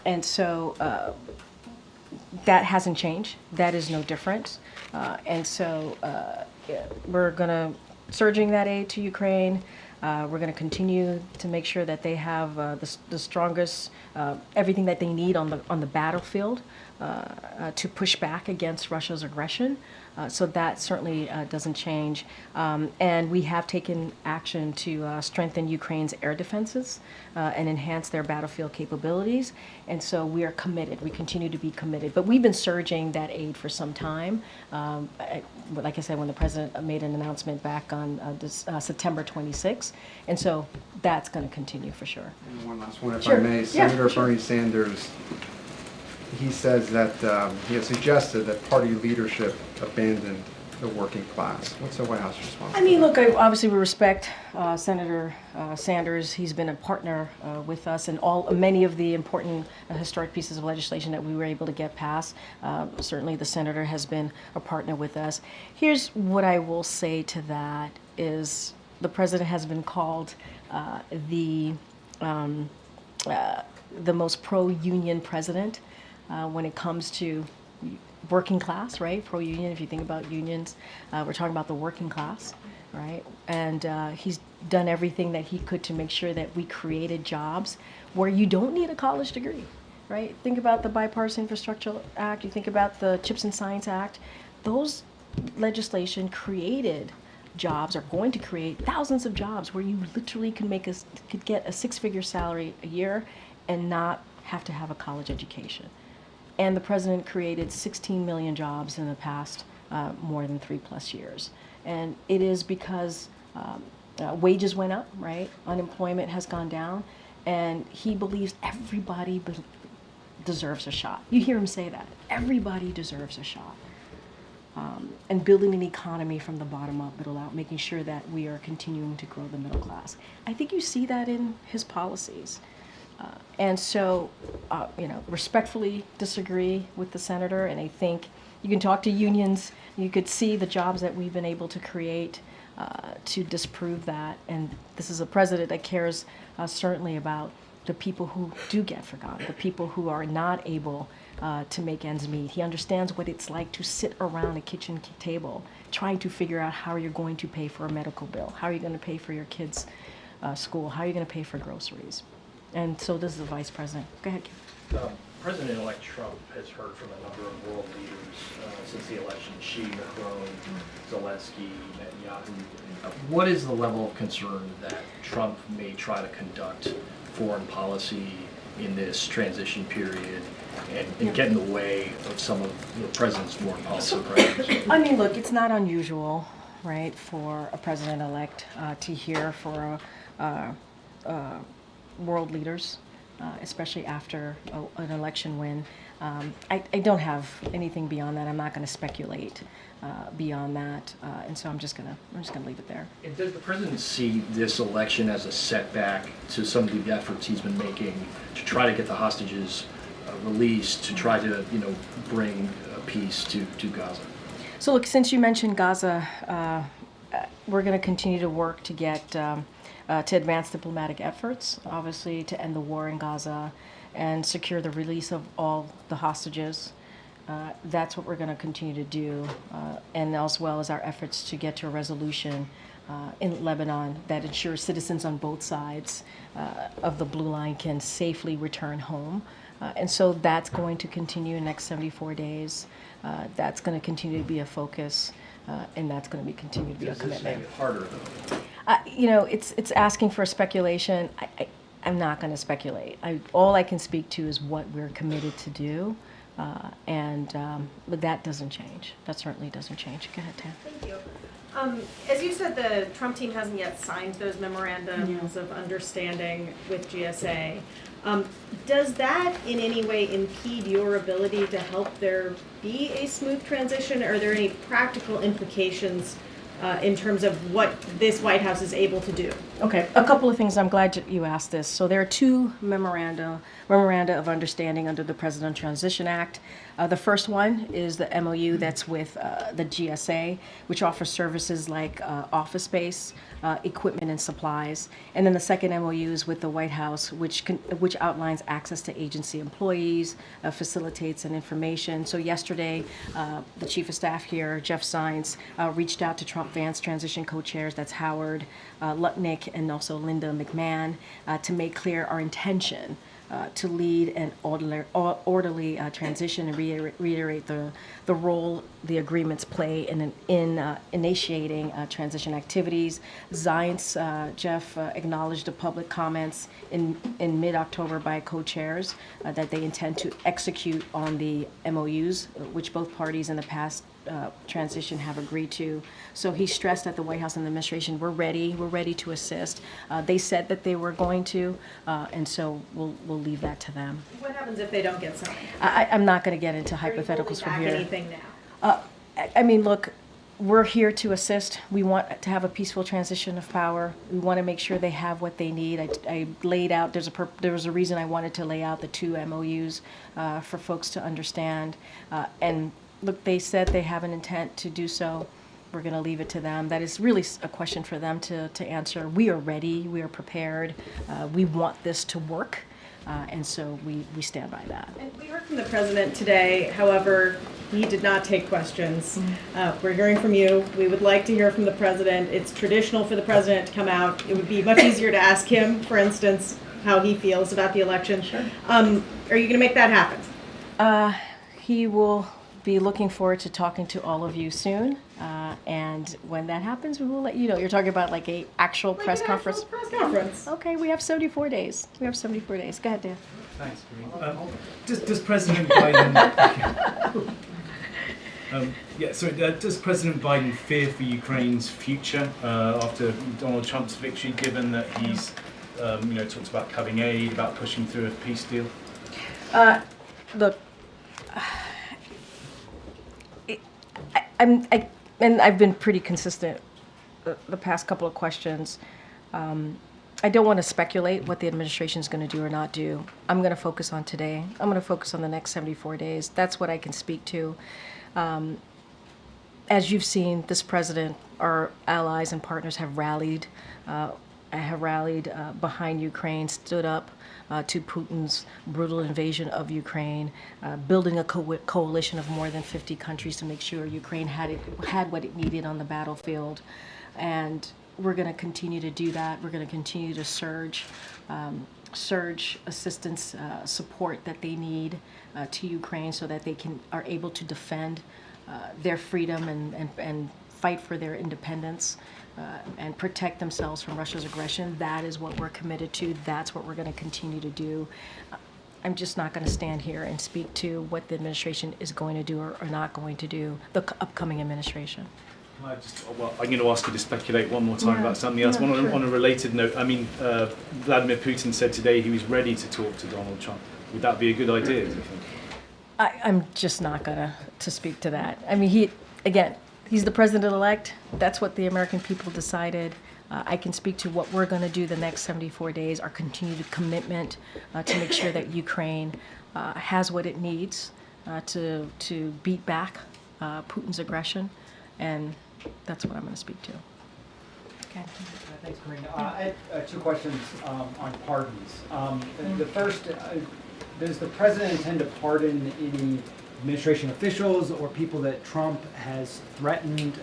And so that hasn't changed. That is no different. And so we're going to surging that aid to Ukraine. We're going to continue to make sure that they have the strongest, everything that they need on the battlefield to push back against Russia's aggression. So that certainly doesn't change. And we have taken action to strengthen Ukraine's air defenses and enhance their battlefield capabilities. And so we are committed. We continue to be committed. But we've been surging that aid for some time. Like I said, when the president made an announcement back on September 26th. And so that's going to continue for sure. And one last one, if Sure. I may. Yeah, Senator sure. Bernie Sanders, he says that he has suggested that party leadership abandoned the working class. What's the White House response? I mean, look, obviously we respect Senator Sanders. He's been a partner with us in many of the important historic pieces of legislation that we were able to get passed. Certainly the senator has been a partner with us. Here's what I will say to that is the president has been called the most pro-union president when it comes to working class, right? Pro-union, if you think about unions, we're talking about the working class, right? And he's done everything that he could to make sure that we created jobs where you don't need a college degree, right? Think about the Bipartisan Infrastructure Act, you think about the CHIPS and Science Act. Those legislation created jobs, are going to create thousands of jobs where you literally could get a six-figure salary a year and not have to have a college education. And the president created 16 million jobs in the past more than 3+ years. And it is because wages went up, right? Unemployment has gone down. And he believes everybody deserves a shot. You hear him say that. Everybody deserves a shot. And building an economy from the bottom up, middle out, making sure that we are continuing to grow the middle class. I think you see that in his policies. And so, respectfully disagree with the senator, and I think you can talk to unions, you could see the jobs that we've been able to create to disprove that. And this is a president that cares certainly about the people who do get forgotten, the people who are not able to make ends meet. He understands what it's like to sit around a kitchen table trying to figure out how you're going to pay for a medical bill, how are you going to pay for your kids' school, how are you going to pay for groceries. And so does the vice president. Go ahead, Kim. President-elect Trump has heard from a number of world leaders since the election: Xi, Macron, Zelensky, Netanyahu. What is the level of concern that Trump may try to conduct foreign policy in this transition period and get in the way of some of the president's foreign policy priorities? I mean, look, it's not unusual, right, for a president-elect to hear for world leaders, especially after an election win. I don't have anything beyond that. I'm not going to speculate beyond that, and so I'm just gonna leave it there. And does the president see this election as a setback to some of the efforts he's been making to try to get the hostages released, to try to bring peace to Gaza? So look, since you mentioned Gaza, we're going to continue to work to get to advance diplomatic efforts, obviously to end the war in Gaza and secure the release of all the hostages. That's what we're going to continue to do, and as well as our efforts to get to a resolution in Lebanon that ensures citizens on both sides of the blue line can safely return home. And so that's going to continue in the next 74 days. That's going to continue to be a focus, and that's going to continue to be a commitment. Does this make it harder, though? It's asking for speculation. I'm not going to speculate. All I can speak to is what we're committed to do, but that doesn't change. That certainly doesn't change. Go ahead, Tam. Thank you. As you said, the Trump team hasn't yet signed those memorandums of understanding with GSA. Does that in any way impede your ability to help there be a smooth transition? Are there any practical implications in terms of what this White House is able to do? Okay, a couple of things. I'm glad you asked this. So there are two memoranda of understanding under the President Transition Act. The first one is the MOU that's with the GSA, which offers services like office space, equipment, and supplies. And then the second MOU is with the White House, which outlines access to agency employees, facilitates and information. So yesterday, the Chief of Staff here, Jeff Zients, reached out to Trump Vance transition co-chairs, that's Howard Lutnick and also Linda McMahon, to make clear our intention to lead an orderly transition and reiterate the role the agreements play in initiating transition activities. Zients, Jeff, acknowledged the public comments in mid-October by co-chairs that they intend to execute on the MOUs, which both parties in the past transition have agreed to. So he stressed at the White House and the administration, we're ready to assist. They said that they were going to, and so we'll leave that to them. What happens if they don't get signed? I'm not going to get into hypotheticals from Are you here. holding back anything now? I mean, look, we're here to assist. We want to have a peaceful transition of power. We want to make sure they have what they need. I laid out, there was a reason I wanted to lay out the two MOUs for folks to understand. And look, they said they have an intent to do so. We're going to leave it to them. That is really a question for them to answer. We are ready. We are prepared. We want this to work. And so we stand by that. And we heard from the president today, however, he did not take questions. We're hearing from you. We would like to hear from the president. It's traditional for the president to come out. It would be much easier to ask him, for instance, how he feels about the election. Sure. Are you going to make that happen? He will be looking forward to talking to all of you soon. And when that happens, we will let you know. You're talking about like a actual press conference? Press conference. Okay, we have 74 days. We have 74 days. Go ahead, Dan. Thanks, Karine. Does President Biden... does President Biden fear for Ukraine's future after Donald Trump's victory, given that he's, talked about cutting aid, about pushing through a peace deal? Look, I've been pretty consistent the past couple of questions. I don't want to speculate what the administration is going to do or not do. I'm going to focus on today. I'm going to focus on the next 74 days. That's what I can speak to. As you've seen, this president, our allies and partners have rallied behind Ukraine, stood up to Putin's brutal invasion of Ukraine, building a coalition of more than 50 countries to make sure Ukraine had what it needed on the battlefield. And we're going to continue to do that. We're going to continue to surge assistance, support that they need to Ukraine so that they are able to defend their freedom and fight for their independence and protect themselves from Russia's aggression. That is what we're committed to. That's what we're going to continue to do. I'm just not going to stand here and speak to what the administration is going to do or not going to do, the upcoming administration. I'm going to ask you to speculate one more time about something else. Sure. On a related note, Vladimir Putin said today he was ready to talk to Donald Trump. Would that be a good idea, do you think? I'm just not going to speak to that. I mean, he's the president-elect. That's what the American people decided. I can speak to what we're going to do the next 74 days, our continued commitment to make sure that Ukraine has what it needs to beat back Putin's aggression, and that's what I'm going to speak to. Okay. Thanks, Karine. I have two questions on pardons. The first, does the president intend to pardon any administration officials or people that Trump has threatened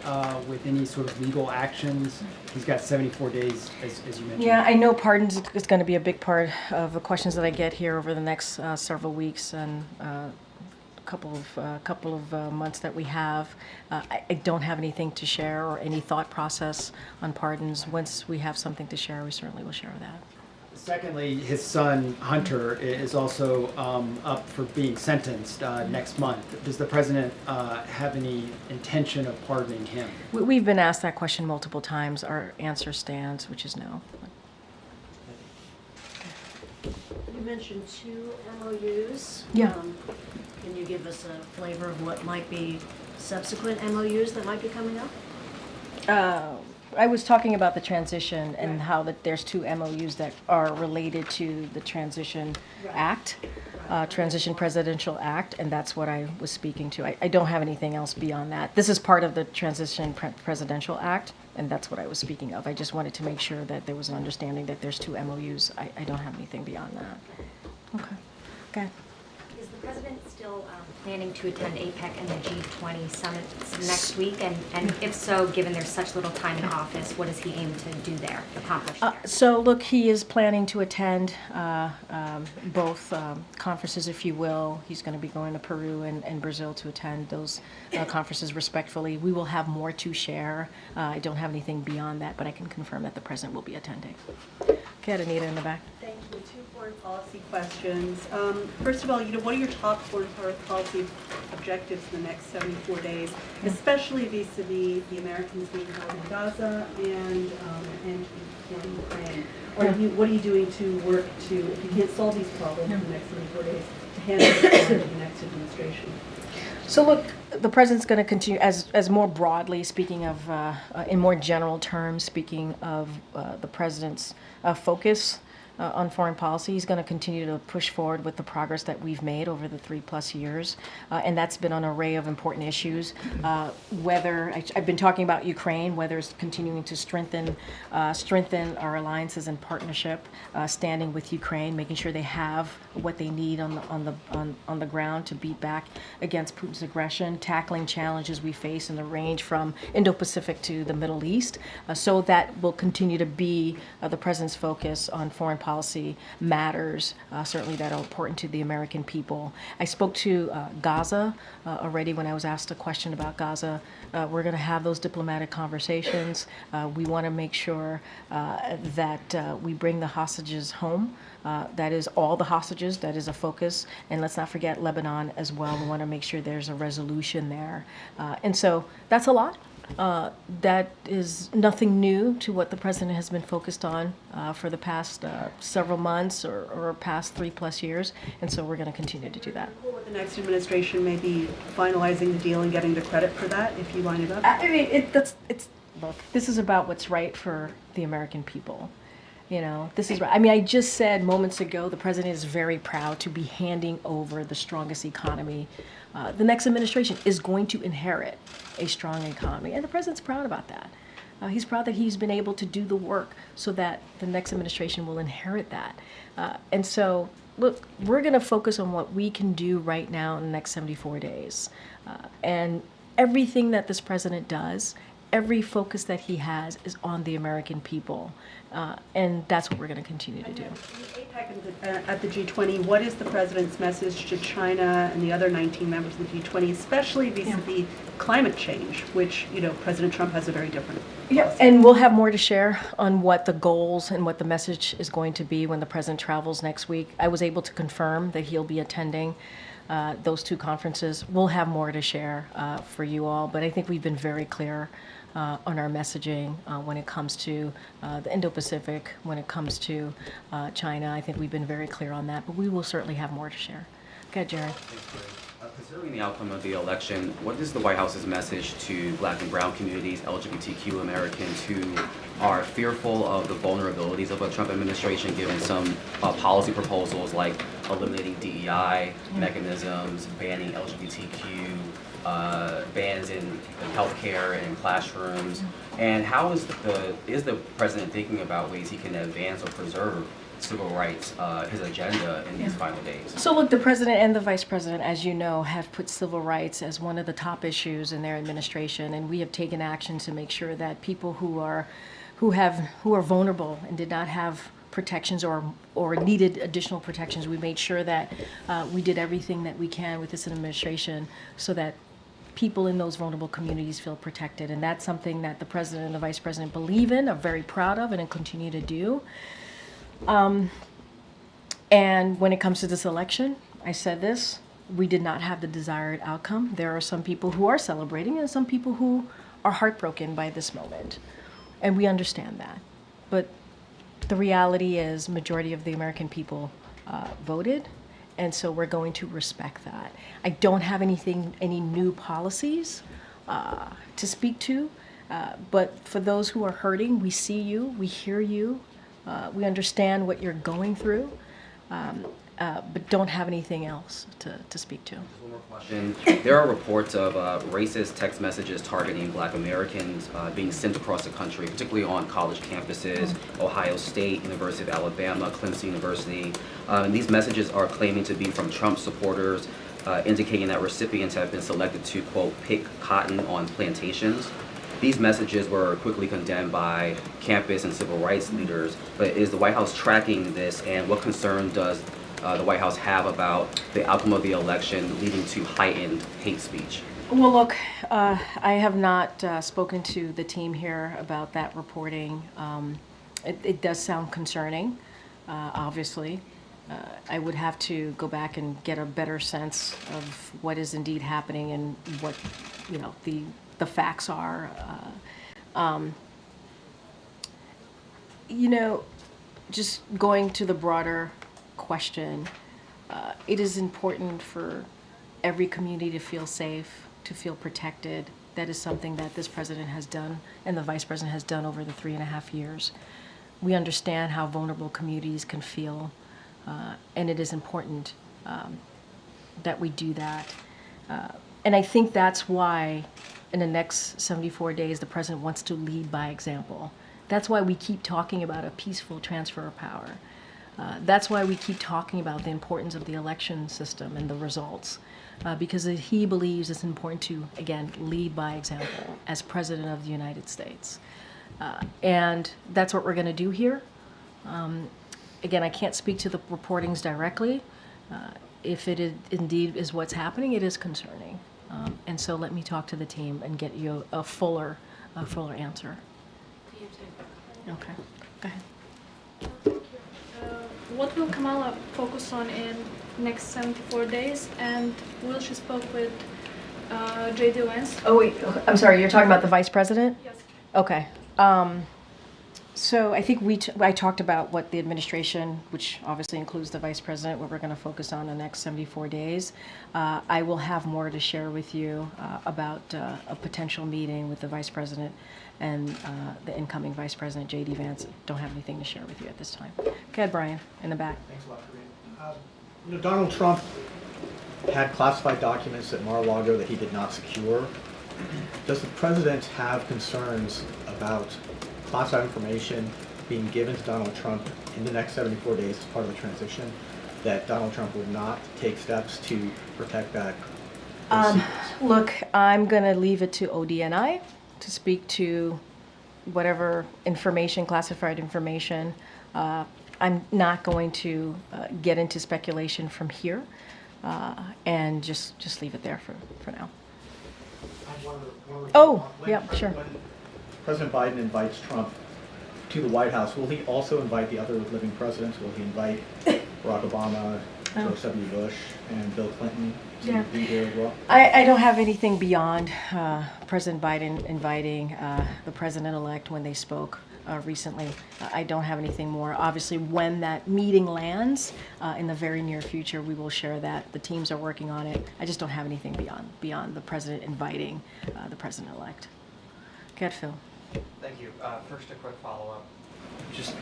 with any sort of legal actions? He's got 74 days, as you mentioned. Yeah, I know pardons is going to be a big part of the questions that I get here over the next several weeks and couple of months that we have. I don't have anything to share or any thought process on pardons. Once we have something to share, we certainly will share that. Secondly, his son, Hunter, is also up for being sentenced next month. Does the president have any intention of pardoning him? We've been asked that question multiple times. Our answer stands, which is no. You mentioned 2 MOUs. Yeah. Can you give us a flavor of what might be subsequent MOUs that might be coming up? I was talking about the transition and how that there's 2 MOUs that are related to the Transition Act, Transition Presidential Act, and that's what I was speaking to. I don't have anything else beyond that. This is part of the Transition Presidential Act, and that's what I was speaking of. I just wanted to make sure that there was an understanding that there's 2 MOUs. I don't have anything beyond that. Okay. Okay. Is the president still planning to attend APEC and the G20 summits next week? And if so, given there's such little time in office, what does he aim to do there, accomplish there? So look, he is planning to attend both conferences, if you will. He's going to be going to Peru and Brazil to attend those conferences respectfully. We will have more to share. I don't have anything beyond that, but I can confirm that the president will be attending. Okay, Anita in the back. Thank you. 2 foreign policy questions. First of all, what are your top foreign policy objectives in the next 74 days, especially vis-a-vis the Americans being held in Gaza and in Ukraine? Or what are you doing to work to, if you can't solve these problems in the next 74 days, to handle it for the next administration? So look, the president's going to continue, as more broadly speaking of, in more general terms, speaking of the president's focus on foreign policy. He's going to continue to push forward with the progress that we've made over the 3+ years, and that's been on an array of important issues. Whether I've been talking about Ukraine, whether it's continuing to strengthen our alliances and partnership, standing with Ukraine, making sure they have what they need on the ground to beat back against Putin's aggression, tackling challenges we face in the range from Indo-Pacific to the Middle East. So that will continue to be the President's focus on foreign policy matters, certainly that are important to the American people. I spoke to Gaza already when I was asked a question about Gaza. We're going to have those diplomatic conversations. We want to make sure that we bring the hostages home. That is all the hostages, that is a focus. And let's not forget Lebanon as well. We want to make sure there's a resolution there. And so that's a lot. That is nothing new to what the President has been focused on for the past several months or past 3+ years. And so we're going to continue to do that. With the next administration maybe finalizing the deal and getting the credit for that if you line it up? I mean, look, this is about what's right for the American people. You know, this is right. I mean, I just said moments ago, the President is very proud to be handing over the strongest economy. The next administration is going to inherit a strong economy, and the President's proud about that. He's proud that he's been able to do the work so that the next administration will inherit that. And so, look, we're going to focus on what we can do right now in the next 74 days. And everything that this President does, every focus that he has is on the American people. And that's what we're going to continue to do. At the G20, what is the President's message to China and the other 19 members of the G20, especially vis-a-vis climate change, which, you know, President Trump has a very different policy? Yeah, and we'll have more to share on what the goals and what the message is going to be when the President travels next week. I was able to confirm that he'll be attending those 2 conferences. We'll have more to share for you all, but I think we've been very clear on our messaging when it comes to the Indo-Pacific, when it comes to China. I think we've been very clear on that, but we will certainly have more to share. Go ahead, Jared. Considering the outcome of the election, what is the White House's message to Black and Brown communities, LGBTQ Americans who are fearful of the vulnerabilities of a Trump administration, given some policy proposals like eliminating DEI mechanisms, banning LGBTQ, bans in healthcare and in classrooms, and how is the President thinking about ways he can advance or preserve civil rights, his agenda in these final days? So look, the President and the Vice President, as you know, have put civil rights as one of the top issues in their administration, and we have taken action to make sure that people who are vulnerable and did not have protections or needed additional protections, we made sure that we did everything that we can with this administration so that people in those vulnerable communities feel protected. And that's something that the President and the Vice President believe in, are very proud of, and continue to do. And when it comes to this election, I said this, we did not have the desired outcome. There are some people who are celebrating and some people who are heartbroken by this moment. And we understand that. But the reality is majority of the American people voted, and so we're going to respect that. I don't have any new policies to speak to, but for those who are hurting, we see you, we hear you, we understand what you're going through, but don't have anything else to speak to. One more question. There are reports of racist text messages targeting Black Americans being sent across the country, particularly on college campuses, Ohio State, University of Alabama, Clemson University. And these messages are claiming to be from Trump supporters, indicating that recipients have been selected to, quote, pick cotton on plantations. These messages were quickly condemned by campus and civil rights leaders, but is the White House tracking this, and what concern does the White House have about the outcome of the election leading to heightened hate speech? Well, look, I have not spoken to the team here about that reporting. It does sound concerning, obviously. I would have to go back and get a better sense of what is indeed happening and what, you know, the facts are. You know, just going to the broader question, it is important for every community to feel safe, to feel protected. That is something that this President has done and the Vice President has done over the 3.5 years. We understand how vulnerable communities can feel, and it is important that we do that. And I think that's why in the next 74 days, the president wants to lead by example. That's why we keep talking about a peaceful transfer of power. That's why we keep talking about the importance of the election system and the results, because he believes it's important to, again, lead by example as President of the United States. And that's what we're going to do here. Again, I can't speak to the reportings directly. If it is, indeed is what's happening, it is concerning. And so let me talk to the team and get you a fuller answer. Okay, go ahead. What will Kamala focus on in next 74 days? And will she spoke with J.D. Vance? Oh wait, I'm sorry, you're talking about the vice president? Yes. Okay. So I think I talked about what the administration, which obviously includes the vice president, what we're going to focus on the next 74 days. I will have more to share with you about a potential meeting with the vice president and the incoming vice president, J.D. Vance. Don't have anything to share with you at this time. Go ahead, Brian, in the back. Thanks a lot, Karine. Donald Trump had classified documents at Mar-a-Lago that he did not secure. Does the president have concerns about classified information being given to Donald Trump in the next 74 days as part of the transition, that Donald Trump would not take steps to protect that? Look, I'm going to leave it to ODNI to speak to whatever information, classified information. I'm not going to get into speculation from here, and just leave it there for now. Oh, yeah, sure. When President Biden invites Trump to the White House, will he also invite the other living presidents? Will he invite Barack Obama, George W. Bush, and Bill Clinton to be there as well? I don't have anything beyond President Biden inviting the president-elect when they spoke recently. I don't have anything more. Obviously, when that meeting lands in the very near future, we will share that. The teams are working on it. I just don't have anything beyond the president inviting the president-elect. Go ahead, Phil. Thank you. First, a quick follow-up. Just,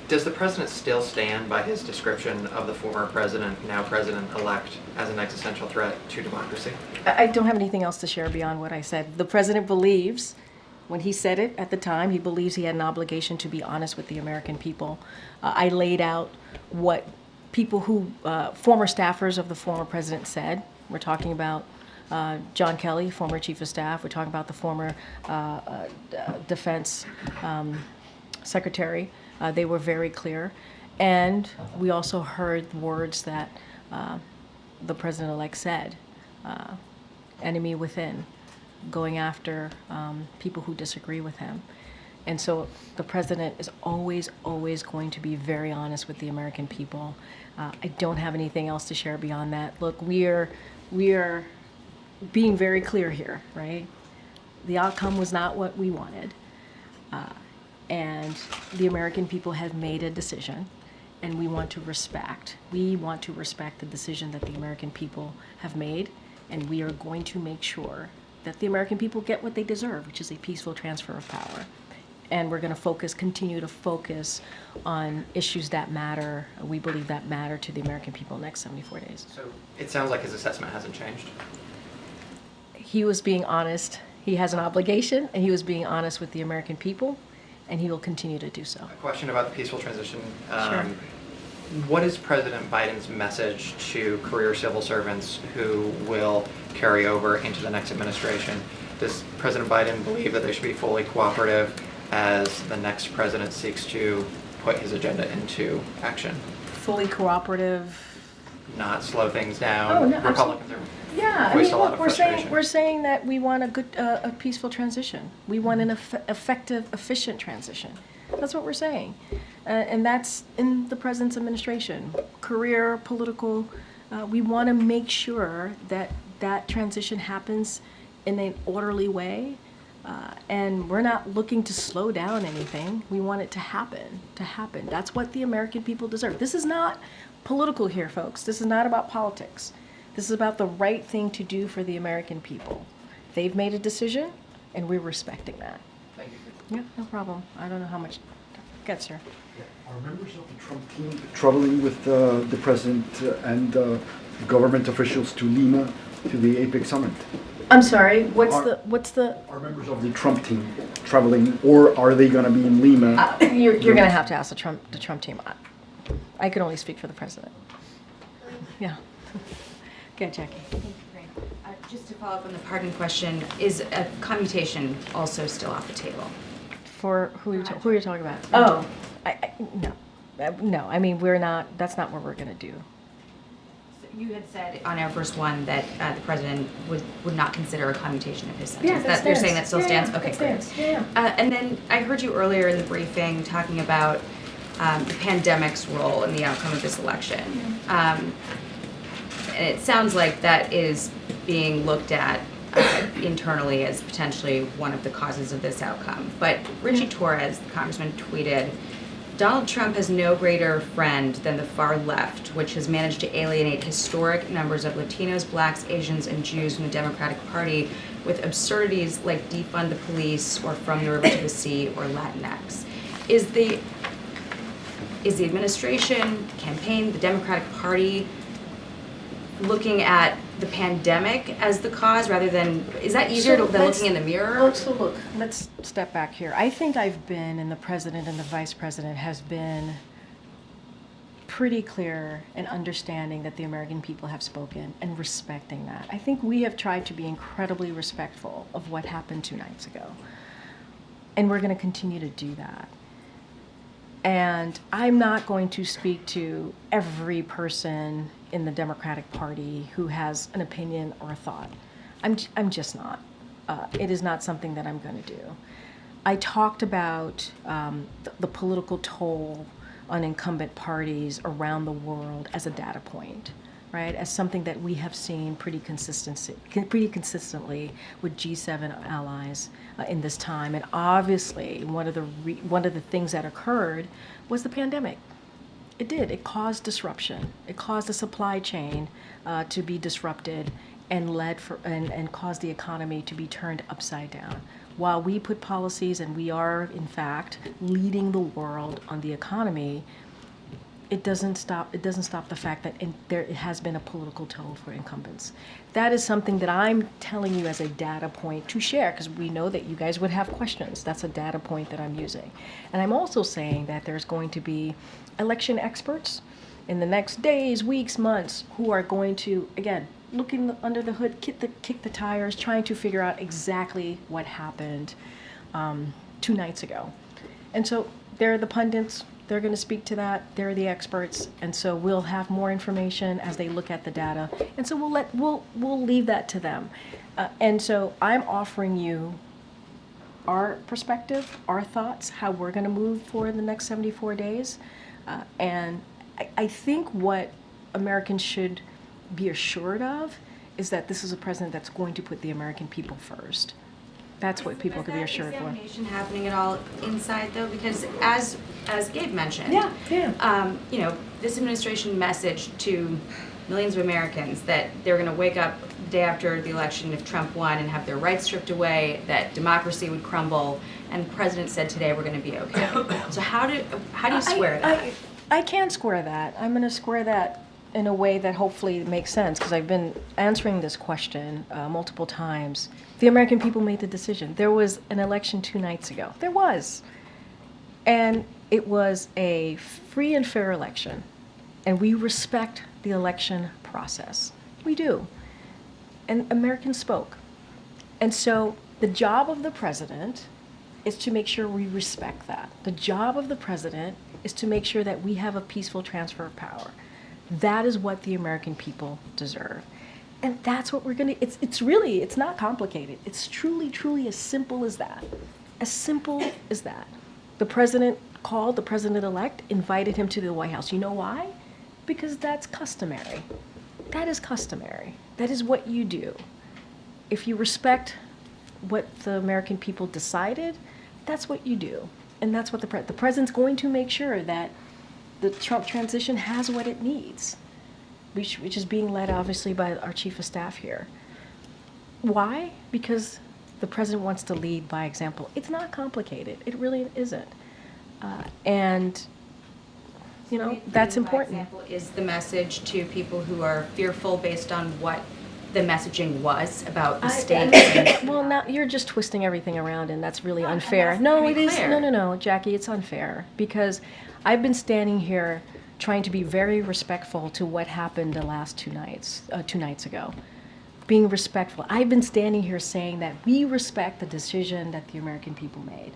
does the president still stand by his description of the former president, now president-elect, as an existential threat to democracy? I don't have anything else to share beyond what I said. The president believes, when he said it at the time, he believes he had an obligation to be honest with the American people. I laid out what people who, former staffers of the former president said. We're talking about John Kelly, former chief of staff. We're talking about the former defense secretary. They were very clear. And we also heard words that the president-elect said, enemy within, going after people who disagree with him. And so the president is always, always going to be very honest with the American people. I don't have anything else to share beyond that. Look, we are being very clear here, right? The outcome was not what we wanted. And the American people have made a decision, and we want to respect. We want to respect the decision that the American people have made, and we are going to make sure that the American people get what they deserve, which is a peaceful transfer of power. And we're going to continue to focus on issues that matter. We believe that matter to the American people next 74 days. So it sounds like his assessment hasn't changed. He was being honest. He has an obligation, and he was being honest with the American people, and he will continue to do so. A question about the peaceful transition. Sure. What is President Biden's message to career civil servants who will carry over into the next administration? Does President Biden believe that they should be fully cooperative as the next president seeks to put his agenda into action? Fully cooperative. Not slow things down. Oh, no, Republicans are yeah, I voiced mean, a lot look, of we're frustration. saying that we want a good, a peaceful transition. We want an effective, efficient transition. That's what we're saying, and that's in the president's administration. Career, political, we want to make sure that that transition happens in an orderly way, and we're not looking to slow down anything. We want it to happen. That's what the American people deserve. This is not political here, folks. This is not about politics. This is about the right thing to do for the American people. They've made a decision, and we're respecting that. Thank you. Yeah, no problem. I don't know how much. Good, sir. Are members of the Trump team traveling with the president and government officials to Lima to the APEC summit? I'm sorry, what's the? Are members of the Trump team traveling, or are they going to be in Lima? You're going to have to ask the Trump team. I can only speak for the president. Yeah. Good, Jackie. Just to follow up on the pardon question, is a commutation also still off the table? For who are you talking about? Oh, no. I mean, we're not. That's not what we're going to do. You had said on our first one that the president would not consider a commutation of his sentence. Yeah, that You're stands. saying that still stands? Yeah, Okay, that great. stands. Yeah. And then I heard you earlier in the briefing talking about the pandemic's role in the outcome of this election. And it sounds like that is being looked at internally as potentially one of the causes of this outcome. But Richie Torres, the congressman, tweeted, "Donald Trump has no greater friend than the far left, which has managed to alienate historic numbers of Latinos, Blacks, Asians, and Jews from the Democratic Party with absurdities like defund the police or from the river to the sea or Latinx." Is the administration, the campaign, the Democratic Party looking at the pandemic as the cause rather than, is that easier than looking in the mirror? So look, let's step back here. I think I've been, and the president and the vice president has been pretty clear in understanding that the American people have spoken and respecting that. I think we have tried to be incredibly respectful of what happened 2 nights ago. And we're going to continue to do that. And I'm not going to speak to every person in the Democratic Party who has an opinion or a thought. I'm just not. It is not something that I'm going to do. I talked about the political toll on incumbent parties around the world as a data point, right? As something that we have seen pretty consistently with G7 allies in this time. And obviously, one of the things that occurred was the pandemic. It did. It caused disruption. It caused the supply chain to be disrupted and and caused the economy to be turned upside down. While we put policies, and we are in fact leading the world on the economy, it doesn't stop the fact that there has been a political toll for incumbents. That is something that I'm telling you as a data point to share, because we know that you guys would have questions. That's a data point that I'm using. And I'm also saying that there's going to be election experts in the next days, weeks, months, who are going to, again, looking under the hood, kick the tires, trying to figure out exactly what happened 2 nights ago. And so they're the pundits. They're going to speak to that. They're the experts, and so we'll have more information as they look at the data. And so we'll leave that to them. And so I'm offering you our perspective, our thoughts, how we're going to move forward in the next 74 days. And I think what Americans should be assured of is that this is a president that's going to put the American people first. That's what people can be assured for. Is that examination happening at all inside, though? Because as Gabe mentioned, this administration messaged to millions of Americans that they're going to wake up the day after the election if Trump won and have their rights stripped away, that democracy would crumble, and the president said today we're going to be okay. So how do you square that? I can't square that. I'm going to square that in a way that hopefully makes sense, because I've been answering this question multiple times. The American people made the decision. There was an election 2 nights ago. There was. And it was a free and fair election. And we respect the election process. We do. And Americans spoke. And so the job of the president is to make sure we respect that. The job of the president is to make sure that we have a peaceful transfer of power. That is what the American people deserve. And that's what we're going to, it's not complicated. It's truly as simple as that. As simple as that. The president called the president-elect, invited him to the White House. You know why? Because that's customary. That is customary. That is what you do. If you respect what the American people decided, that's what you do. And that's what the president's going to make sure that the Trump transition has what it needs, which is being led obviously by our chief of staff here. Why? Because the president wants to lead by example. It's not complicated. It really isn't. And, you know, that's important. Example, is the message to people who are fearful based on what the messaging was about the state? Well, now you're just twisting everything around, and that's really unfair. No, it is. No, Jackie, it's unfair because I've been standing here trying to be very respectful to what happened the last two nights ago. Being respectful. I've been standing here saying that we respect the decision that the American people made.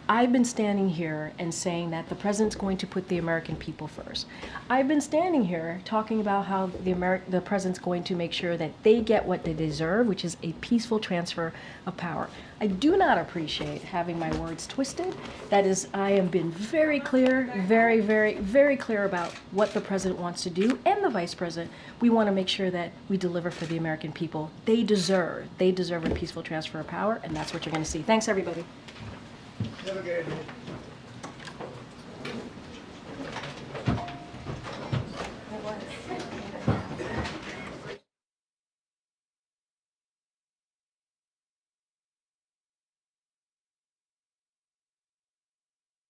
I've been standing here and saying that the president's going to put the American people first. I've been standing here talking about how the president's going to make sure that they get what they deserve, which is a peaceful transfer of power. I do not appreciate having my words twisted. That is, I have been very clear, very, very, very clear about what the president wants to do, and the vice president. We want to make sure that we deliver for the American people. They deserve a peaceful transfer of power, and that's what you're going to see. Thanks, everybody. Have a good